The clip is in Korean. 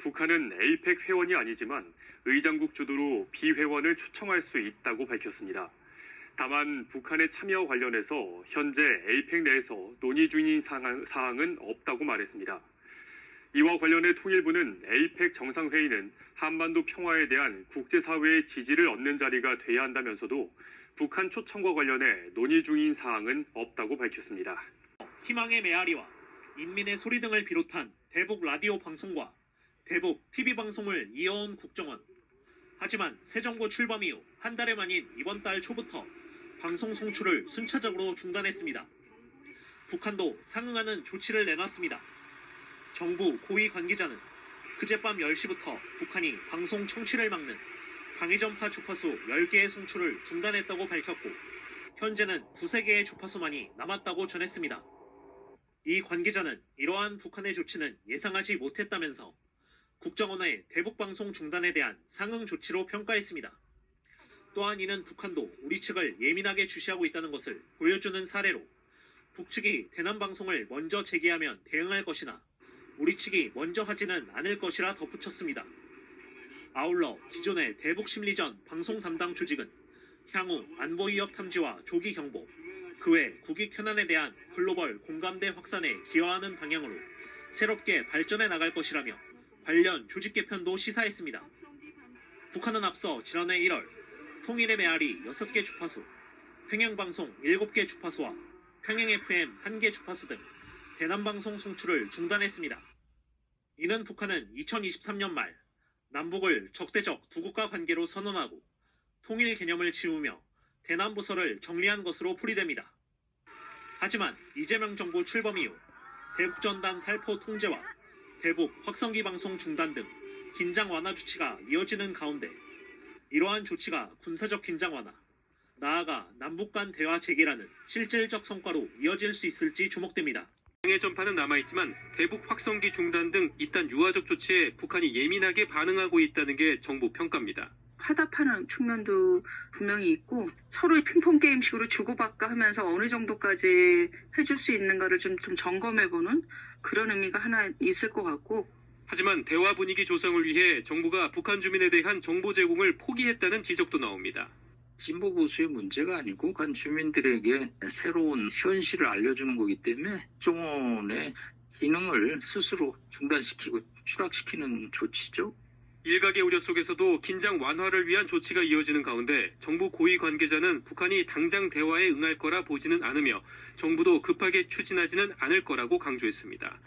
북한은 에이펙 회원이 아니지만 의장국 주도로 비회원을 초청할 수 있다고 밝혔습니다. 다만 북한의 참여 관련해서 현재 에이펙 내에서 논의 중인 사항은 없다고 말했습니다. 이와 관련해 통일부는 에이펙 정상회의는 한반도 평화에 대한 국제사회의 지지를 얻는 자리가 돼야 한다면서도 북한 초청과 관련해 논의 중인 사항은 없다고 밝혔습니다. 희망의 메아리와 인민의 소리 등을 비롯한 대북 라디오 방송과 대북 TV 방송을 이어온 국정원. 하지만 새 정부 출범 이후 한 달에 만인 이번 달 초부터 방송 송출을 순차적으로 중단했습니다. 북한도 상응하는 조치를 내놨습니다. 정부 고위 관계자는 그젯밤 10시부터 북한이 방송 청취를 막는 방위전파 주파수 10개의 송출을 중단했다고 밝혔고 현재는 2~3개의 주파수만이 남았다고 전했습니다. 이 관계자는 이러한 북한의 조치는 예상하지 못했다면서 국정원의 대북방송 중단에 대한 상응 조치로 평가했습니다. 또한 이는 북한도 우리 측을 예민하게 주시하고 있다는 것을 보여주는 사례로 북측이 대남방송을 먼저 재개하면 대응할 것이나 우리 측이 먼저 하지는 않을 것이라 덧붙였습니다. 아울러 기존의 대북심리전 방송 담당 조직은 향후 안보위협 탐지와 조기 경보, 그 외 국익 현안에 대한 글로벌 공감대 확산에 기여하는 방향으로 새롭게 발전해 나갈 것이라며 관련 조직 개편도 시사했습니다. 북한은 앞서 지난해 1월 통일의 메아리 6개 주파수, 평양방송 7개 주파수와 평양FM 1개 주파수 등 대남방송 송출을 중단했습니다. 이는 북한은 2023년 말 남북을 적대적 두 국가 관계로 선언하고 통일 개념을 지우며 대남부서를 정리한 것으로 풀이됩니다. 하지만 이재명 정부 출범 이후 대북전단 살포 통제와 대북 확성기 방송 중단 등 긴장 완화 조치가 이어지는 가운데 이러한 조치가 군사적 긴장 완화, 나아가 남북 간 대화 재개라는 실질적 성과로 이어질 수 있을지 주목됩니다. 방해 전파는 남아있지만 대북 확성기 중단 등 이딴 유화적 조치에 북한이 예민하게 반응하고 있다는 게 정부 평가입니다. 화답하는 측면도 분명히 있고 서로 핑퐁 게임식으로 주고받고 하면서 어느 정도까지 해줄 수 있는가를 좀 점검해보는 그런 의미가 하나 있을 것 같고 하지만 대화 분위기 조성을 위해 정부가 북한 주민에 대한 정보 제공을 포기했다는 지적도 나옵니다. 진보 보수의 문제가 아니고 북한 주민들에게 새로운 현실을 알려주는 거기 때문에 국정원의 기능을 스스로 중단시키고 추락시키는 조치죠. 일각의 우려 속에서도 긴장 완화를 위한 조치가 이어지는 가운데 정부 고위 관계자는 북한이 당장 대화에 응할 거라 보지는 않으며 정부도 급하게 추진하지는 않을 거라고 강조했습니다.